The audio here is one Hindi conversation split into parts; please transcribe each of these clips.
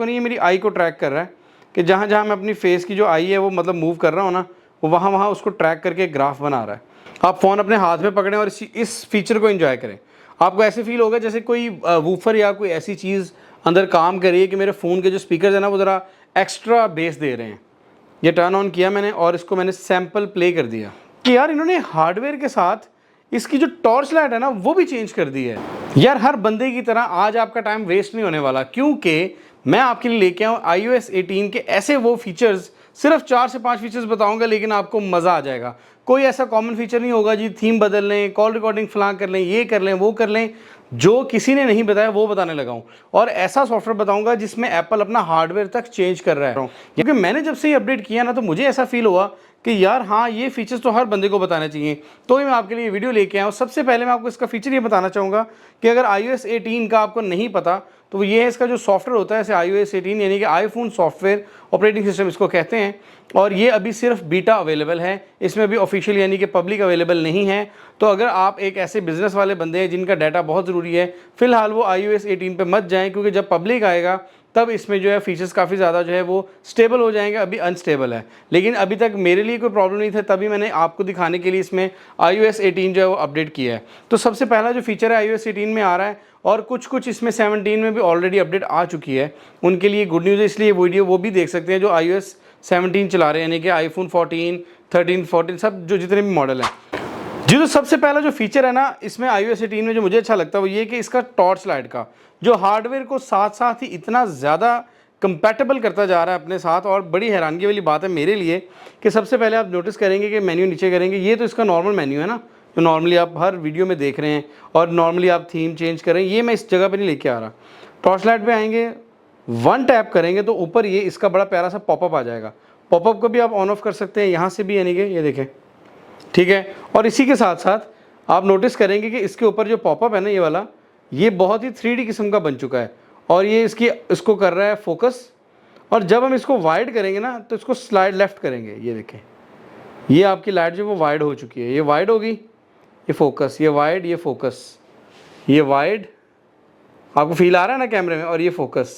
तो नहीं, ये मेरी आई को ट्रैक कर रहा है कि जहाँ जहाँ मैं अपनी फेस की जो आई है वो मतलब मूव कर रहा हूँ ना, वो वहाँ वहाँ उसको ट्रैक करके एक ग्राफ बना रहा है। आप फ़ोन अपने हाथ में पकड़ें और इस फीचर को एंजॉय करें। आपको ऐसे फील होगा जैसे कोई वूफर या कोई ऐसी चीज़ अंदर काम कर रही है कि मेरे फ़ोन के जो स्पीकर है ना वो ज़रा एक्स्ट्रा बेस दे रहे हैं। ये टर्न ऑन किया मैंने और इसको मैंने सैम्पल प्ले कर दिया कि यार इन्होंने हार्डवेयर के साथ इसकी जो टॉर्च लाइट है ना वो भी चेंज कर दी है। यार हर बंदे की तरह आज आपका टाइम वेस्ट नहीं होने वाला, क्योंकि मैं आपके लिए लेके आऊँ iOS 18 के ऐसे वो फीचर्स, सिर्फ 4 से 5 फीचर्स बताऊंगा, लेकिन आपको मज़ा आ जाएगा। कोई ऐसा कॉमन फीचर नहीं होगा जी थीम बदल लें, कॉल रिकॉर्डिंग फलां कर लें, ये कर लें, वो कर लें, जो किसी ने नहीं बताया वो बताने लगा हूँ। और ऐसा सॉफ्टवेयर बताऊंगा जिसमें एप्पल अपना हार्डवेयर तक चेंज कर रहा है। क्योंकि मैंने जब से ये अपडेट किया ना तो मुझे ऐसा फील हुआ कि यार हाँ ये फीचर्स तो हर बंदे को बताने चाहिए, तो ही मैं आपके लिए वीडियो लेके आया हूँ। सबसे पहले मैं आपको इसका फीचर ये बताना चाहूँगा कि अगर iOS 18 का आपको नहीं पता तो ये है इसका जो सॉफ्टवेयर होता है, ऐसे iOS 18 यानी कि आईफोन सॉफ्टवेयर ऑपरेटिंग सिस्टम इसको कहते हैं, और ये अभी सिर्फ बीटा अवेलेबल है, इसमें अभी ऑफिशियल यानी कि पब्लिक अवेलेबल नहीं है। तो अगर आप एक ऐसे बिजनेस वाले बंदे हैं जिनका डाटा बहुत ज़रूरी है, फिलहाल वो iOS 18 पे मत जाएं, क्योंकि जब पब्लिक आएगा तब इसमें जो है फीचर्स काफ़ी ज़्यादा जो है वो स्टेबल हो जाएंगे। अभी अनस्टेबल है, लेकिन अभी तक मेरे लिए कोई प्रॉब्लम नहीं था, तभी मैंने आपको दिखाने के लिए इसमें iOS 18 जो है वो अपडेट किया है। तो सबसे पहला जो फीचर है iOS 18 में आ रहा है, और कुछ इसमें 17 में भी ऑलरेडी अपडेट आ चुकी है, उनके लिए गुड न्यूज़ है, इसलिए वीडियो वो भी देख सकते हैं जो iOS 17 चला रहे हैं, यानी कि आईफोन 14, 13, 14 सब जो जितने भी मॉडल हैं जी। तो सबसे पहला जो फीचर है ना इसमें iOS 18 में जो मुझे अच्छा लगता है वो ये कि इसका टॉर्च लाइट का जो हार्डवेयर को साथ साथ ही इतना ज़्यादा कंपैटिबल करता जा रहा है अपने साथ। और बड़ी हैरानगी वाली बात है मेरे लिए कि सबसे पहले आप नोटिस करेंगे कि मेन्यू नीचे करेंगे, ये तो इसका नॉर्मल मेन्यू है ना, जो नॉर्मली आप हर वीडियो में देख रहे हैं, और नॉर्मली आप थीम चेंज करें, ये मैं इस जगह पर नहीं लेके आ रहा। टॉर्च लाइट पर आएंगे, वन टैप करेंगे तो ऊपर ये इसका बड़ा प्यारा सा पॉपअप आ जाएगा। पॉपअप को भी आप ऑन ऑफ कर सकते हैं यहाँ से भी, यानी कि ये देखें, ठीक है। और इसी के साथ साथ आप नोटिस करेंगे कि इसके ऊपर जो पॉपअप है ना ये वाला, ये बहुत ही 3D किस्म का बन चुका है, और ये इसको कर रहा है फोकस। और जब हम इसको वाइड करेंगे ना तो इसको स्लाइड लेफ्ट करेंगे, ये देखें, ये आपकी लाइट जो वो वाइड हो चुकी है, ये वाइड होगी, ये फोकस, ये वाइड, ये फोकस, ये वाइड, आपको फील आ रहा है ना कैमरे में, और ये फोकस।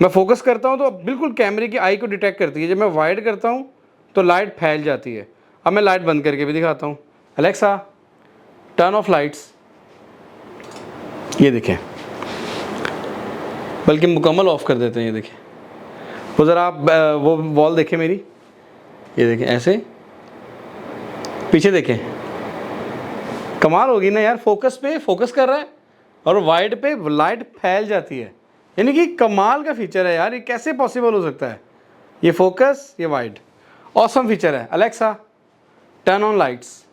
मैं फोकस करता हूँ तो बिल्कुल कैमरे की आई को डिटेक्ट करती है, जब मैं वाइड करता हूँ तो लाइट फैल जाती है। अब मैं लाइट बंद करके भी दिखाता हूँ, अलेक्सा टर्न ऑफ लाइट्स, ये देखें, बल्कि मुकम्मल ऑफ कर देते हैं, ये देखें। वो ज़रा आप वो वॉल देखें मेरी, ये देखें, ऐसे पीछे देखें, कमाल होगी ना यार। फोकस पे फोकस कर रहा है और वाइड पे लाइट फैल जाती है, यानी कि कमाल का फीचर है यार, ये कैसे पॉसिबल हो सकता है। ये फोकस, ये वाइड, ऑसम फीचर है। Alexa turn on lights.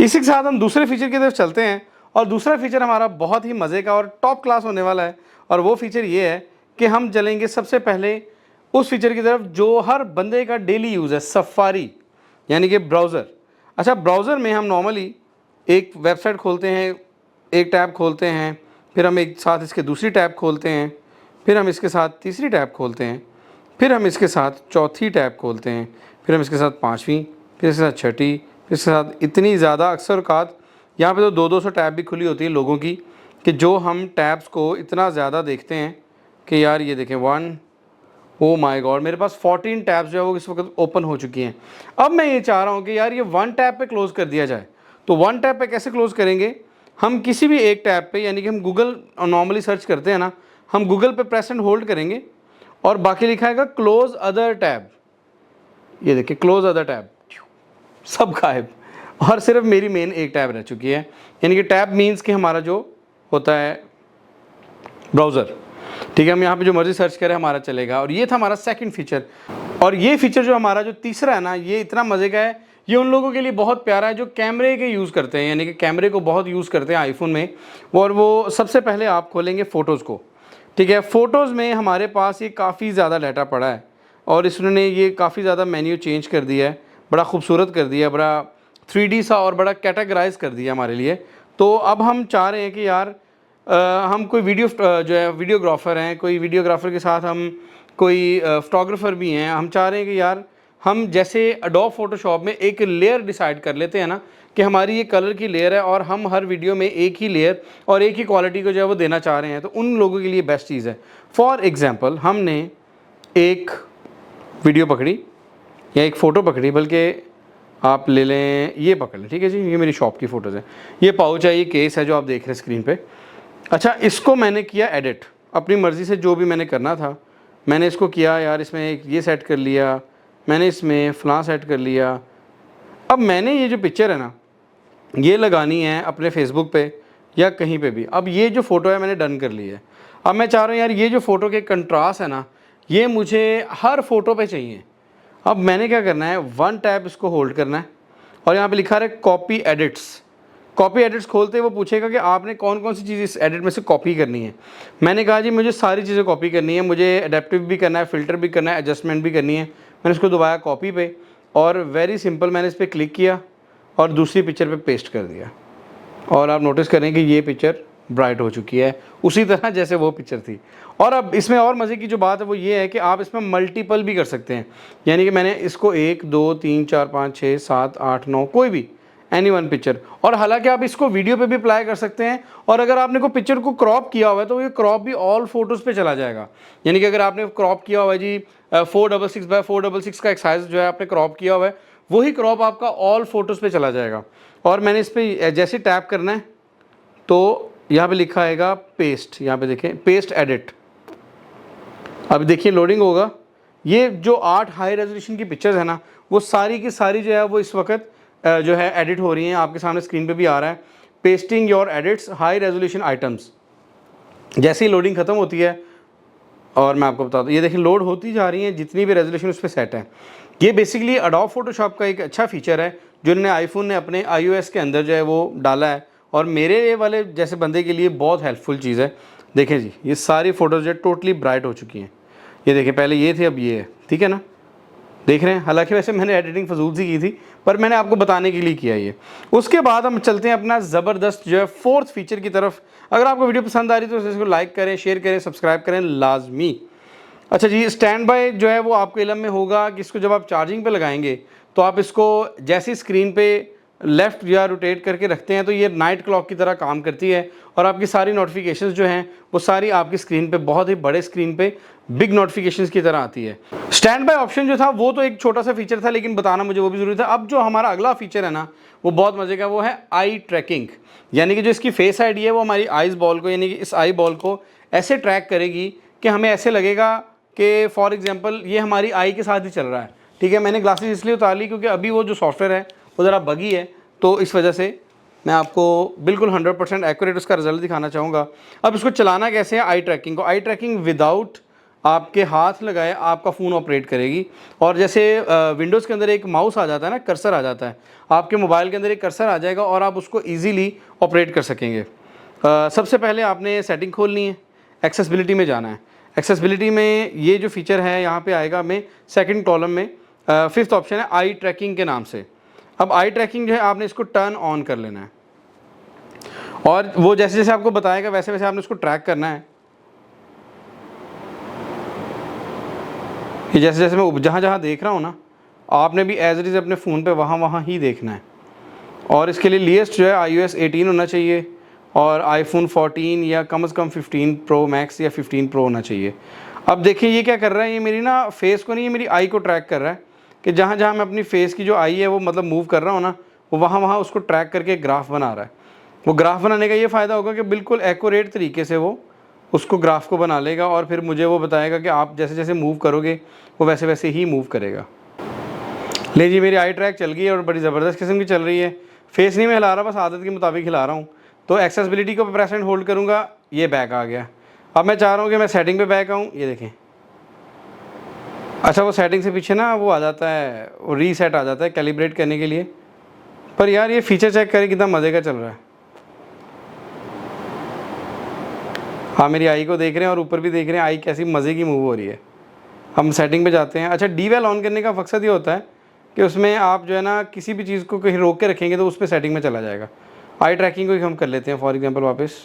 इसी के साथ हम दूसरे फीचर की तरफ चलते हैं, और दूसरा फीचर हमारा बहुत ही मज़े का और टॉप क्लास होने वाला है, और वो फीचर ये है कि हम चलेंगे सबसे पहले उस फीचर की तरफ जो हर बंदे का डेली यूज़ है, सफारी यानी कि ब्राउज़र। अच्छा, ब्राउज़र में हम नॉर्मली एक वेबसाइट खोलते हैं, एक टैब खोलते हैं, फिर हम एक साथ इसके दूसरी टैब खोलते हैं, फिर हम इसके साथ तीसरी टैब खोलते हैं, फिर हम इसके साथ चौथी टैब खोलते हैं, फिर हम इसके साथ पाँचवीं, फिर इसके साथ छठी, फिर इसके साथ इतनी ज़्यादा अक्सर औकात यहाँ पे तो 200 टैब भी खुली होती है लोगों की, कि जो हम टैब्स को इतना ज़्यादा देखते हैं कि यार ये देखें 1, ओ माय गॉड, मेरे पास 14 टैब्स जो है वो इस वक्त ओपन हो चुकी हैं। अब मैं ये चाह रहा हूँ कि यार ये 1 टैब पे क्लोज़ कर दिया जाए। तो 1 टैब पे कैसे क्लोज़ करेंगे, हम किसी भी एक टैब पे, यानी कि हम गूगल नॉर्मली सर्च करते हैं ना, हम गूगल पे प्रेस एंड होल्ड करेंगे और बाकी लिखा है क्लोज़ अदर टैब, ये देखिए क्लोज़ अदर टैब, सब गायब, और सिर्फ मेरी मेन एक टैब रह चुकी है। यानी कि टैब मीन्स कि हमारा जो होता है ब्राउज़र, ठीक है, हम यहाँ पे जो मर्जी सर्च करें हमारा चलेगा। और ये था हमारा सेकंड फीचर। और ये फीचर जो हमारा जो तीसरा है ना, ये इतना मज़े का है, ये उन लोगों के लिए बहुत प्यारा है जो कैमरे के यूज़ करते हैं, यानी कि कैमरे को बहुत यूज़ करते हैं आईफोन में। और वो सबसे पहले आप खोलेंगे फ़ोटोज़ को, ठीक है। फ़ोटोज़ में हमारे पास ये काफ़ी ज़्यादा डाटा पड़ा है, और इसने ये काफ़ी ज़्यादा मेन्यू चेंज कर दिया है, बड़ा खूबसूरत कर दिया, बड़ा 3D सा और बड़ा कैटेगराइज कर दिया हमारे लिए। तो अब हम चाह रहे हैं कि यार हम कोई वीडियो जो है वीडियोग्राफर हैं, कोई वीडियोग्राफर के साथ हम कोई फोटोग्राफर भी हैं, हम चाह रहे हैं कि यार हम जैसे एडोब फोटोशॉप में एक लेयर डिसाइड कर लेते हैं ना कि हमारी ये कलर की लेयर है और हम हर वीडियो में एक ही लेयर और एक ही क्वालिटी को जो है वो देना चाह रहे हैं, तो उन लोगों के लिए बेस्ट चीज़ है। फॉर एग्ज़ाम्पल हमने एक वीडियो पकड़ी या एक फ़ोटो पकड़ी, बल्कि आप ले लें, ये पकड़ लें, ठीक है जी, ये मेरी शॉप की फ़ोटोज़ है, ये पाउच है, ये केस है जो आप देख रहे हैं स्क्रीन पे। अच्छा, इसको मैंने किया एडिट अपनी मर्ज़ी से, जो भी मैंने करना था मैंने इसको किया यार, इसमें एक ये सेट कर लिया मैंने, इसमें फ़लाँ सेट कर लिया। अब मैंने ये जो पिक्चर है ना ये लगानी है अपने फेसबुक पे या कहीं पे भी। अब ये जो फ़ोटो है मैंने डन कर ली है। अब मैं चाह रहा हूँ यार ये जो फ़ोटो के कंट्रास्ट है ना ये मुझे हर फ़ोटो पे चाहिए। अब मैंने क्या करना है, वन टैप इसको होल्ड करना है और यहाँ पे लिखा है कॉपी एडिट्स। कॉपी एडिट्स खोलते ही वो पूछेगा कि आपने कौन कौन सी चीज़ इस एडिट में से कॉपी करनी है। मैंने कहा जी मुझे सारी चीज़ें कॉपी करनी है, मुझे अडेप्टिव भी करना है, फ़िल्टर भी करना है, एडजस्टमेंट भी करनी है। मैंने इसको दबाया कॉपी पे और वेरी सिंपल मैंने इस पर क्लिक किया और दूसरी पिक्चर पे पेस्ट कर दिया और आप नोटिस करें कि ये पिक्चर ब्राइट हो चुकी है उसी तरह जैसे वो पिक्चर थी। और अब इसमें और मज़े की जो बात है वो ये है कि आप इसमें मल्टीपल भी कर सकते हैं, यानी कि मैंने इसको 1 2 3 4 5 6 7 8 9 कोई भी एनी वन पिक्चर, और हालांकि आप इसको वीडियो पे भी अप्लाई कर सकते हैं। और अगर आपने कोई पिक्चर को क्रॉप किया हुआ है तो ये क्रॉप भी ऑल फोटोज़ पे चला जाएगा। यानी कि अगर आपने क्रॉप किया हुआ है जी 466x466 का एक साइज़ जो है आपने क्रॉप किया हुआ है, वही क्रॉप आपका ऑल फोटोज़ पे चला जाएगा। और मैंने इस पर जैसे टैप करना है तो यहाँ पे लिखा आएगा पेस्ट, यहाँ पे देखें पेस्ट एडिट। अब देखिए लोडिंग होगा, ये जो 8 हाई रेजोल्यूशन की पिक्चर्स है ना वो सारी की सारी जो है वो इस वक्त जो है एडिट हो रही हैं। आपके सामने स्क्रीन पे भी आ रहा है pasting your edits high resolution items. जैसे ही लोडिंग ख़त्म होती है और मैं आपको बता दूँ, ये देखिए लोड होती जा रही हैं जितनी भी रेजोल्यूशन उस पर सेट है। ये बेसिकली एडोब फोटोशॉप का एक अच्छा फीचर है जो इन्होंने आईफोन ने अपने iOS के अंदर जो है वो डाला है और मेरे वाले जैसे बंदे के लिए बहुत हेल्पफुल चीज़ है। देखें जी ये सारी फ़ोटोज़ जो है टोटली ब्राइट हो चुकी हैं। ये देखें पहले ये थे अब ये है, ठीक है ना, देख रहे हैं। हालांकि वैसे मैंने एडिटिंग फजूल सी की थी पर मैंने आपको बताने के लिए किया ये। उसके बाद हम चलते हैं अपना ज़बरदस्त जो है फोर्थ फीचर की तरफ। अगर आपको वीडियो पसंद आ रही है तो इसको लाइक करें, शेयर करें, सब्सक्राइब करें लाजमी। अच्छा जी, स्टैंड बाय जो है वो आपके इलम में होगा कि इसको जब आप चार्जिंग पे लगाएंगे तो आप इसको जैसे स्क्रीन पे लेफ़्ट या रोटेट करके रखते हैं तो ये नाइट क्लॉक की तरह काम करती है और आपकी सारी नोटिफिकेशंस जो हैं वो सारी आपकी स्क्रीन पे बहुत ही बड़े स्क्रीन पे बिग नोटिफिकेशंस की तरह आती है। स्टैंड बाय ऑप्शन जो था वो तो एक छोटा सा फीचर था लेकिन बताना मुझे वो भी ज़रूरी था। अब जो हमारा अगला फीचर है ना वो बहुत मज़े का, वो है आई ट्रैकिंग। यानी कि जो इसकी फेस आईडी है वो हमारी आइज़ बॉल को, यानी कि इस आई बॉल को ऐसे ट्रैक करेगी कि हमें ऐसे लगेगा कि फॉर एग्जांपल ये हमारी आई के साथ ही चल रहा है। ठीक है, मैंने ग्लासेस इसलिए उतार ली क्योंकि अभी वो जो सॉफ्टवेयर है वो ज़रा बगी है, तो इस वजह से मैं आपको बिल्कुल 100% एक्यूरेट उसका रिजल्ट दिखाना चाहूँगा। अब इसको चलाना कैसे है आई ट्रैकिंग को, आई ट्रैकिंग विदाउट आपके हाथ लगाए आपका फ़ोन ऑपरेट करेगी। और जैसे विंडोज़ के अंदर एक माउस आ जाता है ना, कर्सर आ जाता है, आपके मोबाइल के अंदर एक कर्सर आ जाएगा और आप उसको ईजीली ऑपरेट कर सकेंगे। सबसे पहले आपने सेटिंग खोलनी है, एक्सेसिबिलिटी में जाना है। एक्सेसिबिलिटी में ये जो फीचर है यहाँ पे आएगा हमें सेकंड कॉलम में, फिफ्थ ऑप्शन है आई ट्रैकिंग के नाम से। अब आई ट्रैकिंग जो है आपने इसको टर्न ऑन कर लेना है और वो जैसे जैसे आपको बताएगा वैसे वैसे आपने इसको ट्रैक करना है। कि जैसे जैसे मैं जहाँ जहाँ देख रहा हूँ ना आपने भी एज इट इज़ अपने फ़ोन पे वहाँ वहाँ ही देखना है। और इसके लिए लीस्ट जो है iOS 18 होना चाहिए और आईफोन 14 या कम से कम 15 प्रो मैक्स या 15 प्रो होना चाहिए। अब देखिए ये क्या कर रहा है, ये मेरी ना फेस को नहीं, ये मेरी आई को ट्रैक कर रहा है कि जहाँ जहाँ मैं अपनी फेस की जो आई है वो मतलब मूव कर रहा हूँ ना वो वहाँ वहाँ उसको ट्रैक करके ग्राफ बना रहा है। वो ग्राफ बनाने का ये फ़ायदा होगा कि बिल्कुल एक्यूरेट तरीके से वो उसको ग्राफ को बना लेगा और फिर मुझे वो बताएगा कि आप जैसे जैसे मूव करोगे वो वैसे वैसे ही मूव करेगा। ले जी मेरी आई ट्रैक चल गई है और बड़ी ज़बरदस्त किस्म की चल रही है। फेस नहीं मैं हिला रहा, बस आदत के मुताबिक हिला रहा हूँ। तो एक्सेसिबिलिटी को प्रेस एंड होल्ड करूँगा, ये बैक आ गया। अब मैं चाह रहा हूँ कि मैं सेटिंग पे बैक आऊँ, ये देखें। अच्छा वो सेटिंग से पीछे ना वो आ जाता है, वो रीसेट आ जाता है कैलिब्रेट करने के लिए। पर यार ये फीचर चेक करें कितना मज़े का चल रहा है। हाँ मेरी आई को देख रहे हैं और ऊपर भी देख रहे हैं आई कैसी मज़े की मूव हो रही है। हम सेटिंग पे जाते हैं। अच्छा डीवेल ऑन करने का मकसद ये होता है कि उसमें आप जो है ना किसी भी चीज़ को कहीं रोक के रखेंगे तो उस पर सेटिंग में चला जाएगा। आई ट्रैकिंग को ही हम कर लेते हैं फॉर एग्जांपल, वापस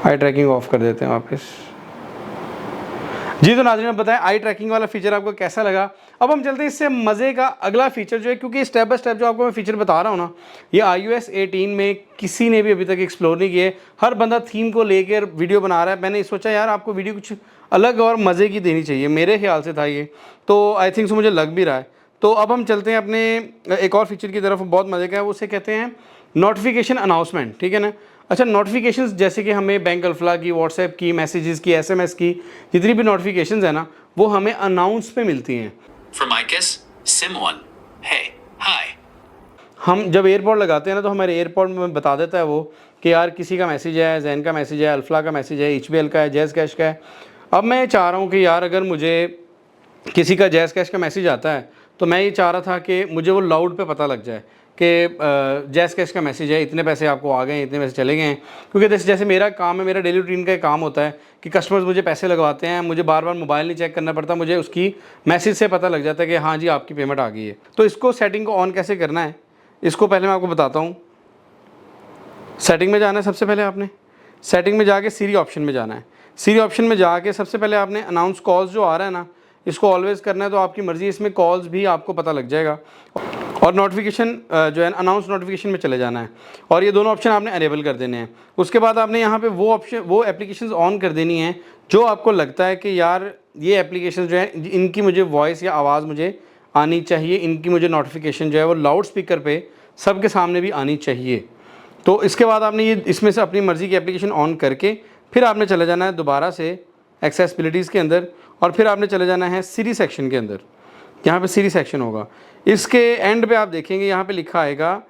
आई ट्रैकिंग ऑफ कर देते हैं वापस। जी तो नाज़रीन बताएं आई ट्रैकिंग वाला फीचर आपको कैसा लगा। अब हम चलते हैं इससे मज़े का अगला फीचर जो है, क्योंकि स्टेप बाय स्टेप जो आपको मैं फीचर बता रहा हूँ ना, ये iOS 18 में किसी ने भी अभी तक एक्सप्लोर नहीं किए। हर बंदा थीम को लेकर वीडियो बना रहा है। मैंने सोचा यार आपको वीडियो कुछ अलग और मज़े की देनी चाहिए, मेरे ख्याल से था ये, तो आई थिंक सो मुझे लग भी रहा है। तो अब हम चलते हैं अपने एक और फीचर की तरफ, बहुत मज़े का है, उसे कहते हैं नोटिफिकेशन अनाउंसमेंट, ठीक है ना। अच्छा, नोटिफिकेशंस जैसे कि हमें बैंक अल्फला की, व्हाट्सएप की, मैसेजेस की, एसएमएस की, जितनी भी नोटिफिकेशंस है ना, वो हमें अनाउंस पे मिलती हैं। From Icus, Sim1. Hey, hi. हम जब एयरपोर्ट लगाते हैं ना, तो हमारे एयरपोर्ट में बता देता है वो कि यार किसी का मैसेज है, जैन का मैसेज है, अल्फला का मैसेज है, HBL का है, जैज़ कैश का है। अब मैं चाह रहा हूँ कि यार अगर मुझे किसी का जैज़ कैश का मैसेज आता है, तो मैं ये चाह रहा था कि मुझे वो लाउड पे पता लग जाए कि जैज़ कैश का मैसेज है, इतने पैसे आपको आ गए हैं, इतने पैसे चले गए हैं। क्योंकि जैसे मेरा काम है, मेरा डेली रूटीन का काम होता है कि कस्टमर्स मुझे पैसे लगवाते हैं, मुझे बार बार मोबाइल नहीं चेक करना पड़ता, मुझे उसकी मैसेज से पता लग जाता है कि हाँ जी आपकी पेमेंट आ गई है। तो इसको सेटिंग को ऑन कैसे करना है, इसको पहले मैं आपको बताता हूँ। सेटिंग में जाना है, सबसे पहले आपने सेटिंग में जाके सीरी ऑप्शन में जाना है। सीरी ऑप्शन में जाके सबसे पहले आपने अनाउंस कॉल्स जो आ रहा है ना, इसको ऑलवेज़ करना है। तो आपकी मर्ज़ी, इसमें कॉल्स भी आपको पता लग जाएगा। और नोटिफिकेशन जो है अनाउंस नोटिफिकेशन में चले जाना है, और ये दोनों ऑप्शन आपने अनेबल कर देने हैं। उसके बाद आपने यहाँ पे वो एप्लीकेशंस ऑन कर देनी है जो आपको लगता है कि यार ये एप्लीकेशन जो है इनकी मुझे वॉइस या आवाज़ मुझे आनी चाहिए, इनकी मुझे नोटिफिकेशन जो है वो लाउड स्पीकर पे सबके सामने भी आनी चाहिए। तो इसके बाद आपने ये इसमें से अपनी मर्ज़ी की एप्लीकेशन ऑन करके फिर आपने चले जाना है दोबारा से एक्सेसिबिलिटीज़ के अंदर, और फिर आपने चले जाना है सीरी सेक्शन के अंदर। यहाँ पे सीरी सेक्शन होगा, इसके एंड पे आप देखेंगे यहाँ पे लिखा आएगा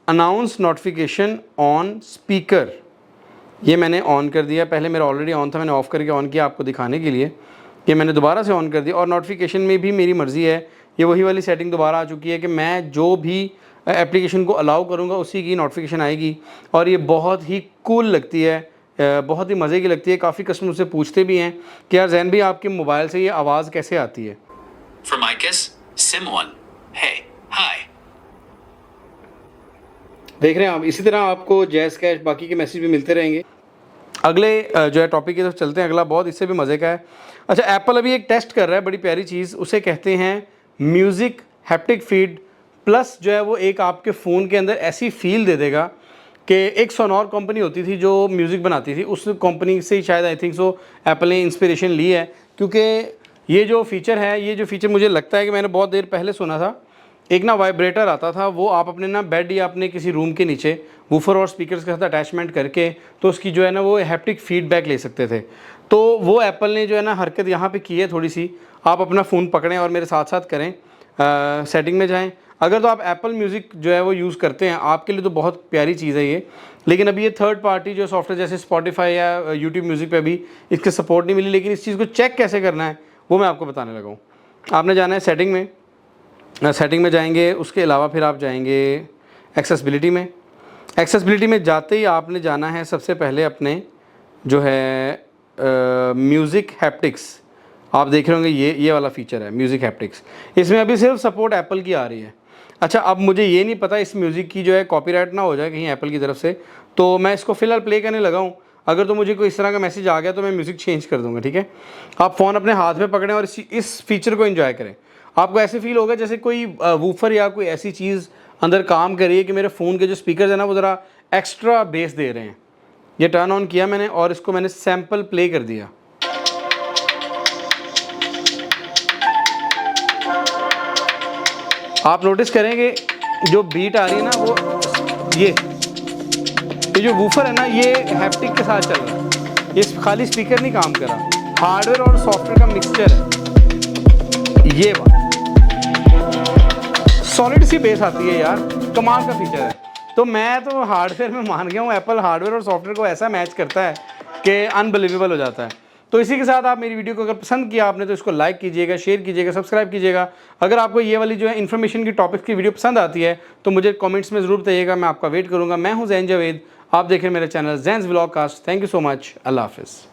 अनाउंस नोटिफिकेशन ऑन स्पीकर। ये मैंने ऑन कर दिया, पहले मेरा ऑलरेडी ऑन था, मैंने ऑफ़ करके ऑन किया आपको दिखाने के लिए कि मैंने दोबारा से ऑन कर दिया। और नोटिफिकेशन में भी मेरी मर्ज़ी है, ये वही वाली सेटिंग दोबारा आ चुकी है कि मैं जो भी एप्लीकेशन को अलाउ करूँगा उसी की नोटिफिकेशन आएगी। और ये बहुत ही कूल लगती है, बहुत ही मज़े की लगती है। काफ़ी कस्टमर मुझसे पूछते भी हैं कि यार जैन भी आपके मोबाइल से ये आवाज़ कैसे आती है। From Icus, Sim1. Hey, hi. देख रहे हैं आप, इसी तरह आपको जैज़ कैश बाकी के मैसेज भी मिलते रहेंगे। अगले जो है टॉपिक की तरफ चलते हैं, अगला बहुत इससे भी मज़े का है। अच्छा, एप्पल अभी एक टेस्ट कर रहा है, बड़ी प्यारी चीज़, उसे कहते हैं म्यूज़िक हैप्टिक फीड प्लस। जो है वो एक आपके फ़ोन के अंदर ऐसी फील दे देगा कि एक सोनोर कंपनी होती थी जो म्यूज़िक बनाती थी, उस कंपनी से ही शायद आई थिंक सो एप्पल ने इंस्पिरेशन ली है। क्योंकि ये जो फीचर है, ये जो फीचर मुझे लगता है कि मैंने बहुत देर पहले सुना था, एक ना वाइब्रेटर आता था, वो आप अपने ना बेड या अपने किसी रूम के नीचे वूफर और स्पीकर्स के साथ अटैचमेंट करके तो उसकी जो है ना वो हैप्टिक फीडबैक ले सकते थे। तो वो एप्पल ने जो है ना हरकत यहाँ पे की है थोड़ी सी। आप अपना फ़ोन पकड़ें और मेरे साथ साथ करें, सेटिंग में जाएं। अगर तो आप एप्पल म्यूज़िक जो है वो यूज़ करते हैं, आपके लिए तो बहुत प्यारी चीज़ है ये। लेकिन अभी ये थर्ड पार्टी जो सॉफ्टवेयर जैसे स्पॉटिफाई या यूट्यूब म्यूज़िक पे अभी इसके सपोर्ट नहीं मिली। लेकिन इस चीज़ को चेक कैसे करना है वो मैं आपको बताने लगा हूँ। आपने जाना है सेटिंग में, सेटिंग में जाएंगे, उसके अलावा फिर आप जाएंगे एक्सेसिबिलिटी में। एक्सेसिबिलिटी में जाते ही आपने जाना है सबसे पहले अपने जो है म्यूज़िक हैप्टिक्स। आप देख रहे होंगे ये वाला फीचर है म्यूज़िक हैप्टिक्स। इसमें अभी सिर्फ सपोर्ट एप्पल की आ रही है। अच्छा, अब मुझे ये नहीं पता इस म्यूज़िक की जो है कॉपीराइट ना हो जाए कहीं एप्पल की तरफ से, तो मैं इसको फ़िलहाल प्ले करने लगा हूँ। अगर तो मुझे कोई इस तरह का मैसेज आ गया तो मैं म्यूज़िक चेंज कर दूँगा, ठीक है। आप फ़ोन अपने हाथ में पकड़ें और इस फीचर को एंजॉय करें। आपको ऐसे फील होगा जैसे कोई वूफर या कोई ऐसी चीज़ अंदर काम कर रही है कि मेरे फ़ोन के जो स्पीकर है ना वो ज़रा एक्स्ट्रा बेस दे रहे हैं। ये टर्न ऑन किया मैंने और इसको मैंने सैम्पल प्ले कर दिया। आप नोटिस करेंगे जो बीट आ रही है ना वो ये जो वूफर है ना ये हैप्टिक के साथ चल रहा है। ये खाली स्पीकर नहीं काम कर रहा, हार्डवेयर और सॉफ्टवेयर का मिक्सचर है। ये बात सॉलिड सी बेस आती है यार, कमाल का फीचर है। तो मैं तो हार्डवेयर में मान गया हूँ, एप्पल हार्डवेयर और सॉफ्टवेयर को ऐसा मैच करता है कि अनबिलीवेबल हो जाता है। तो इसी के साथ आप मेरी वीडियो को अगर पसंद किया आपने तो इसको लाइक कीजिएगा, शेयर कीजिएगा, सब्सक्राइब कीजिएगा। अगर आपको ये वाली जो है इन्फॉर्मेशन की टॉपिक्स की वीडियो पसंद आती है तो मुझे कमेंट्स में ज़रूर बताइएगा, मैं आपका वेट करूँगा। मैं हूँ ज़ैन जावेद, आप देख रहे हैं मेरा channel Zain's vlogcast. Thank you so much, अल्लाह हाफ़िज़।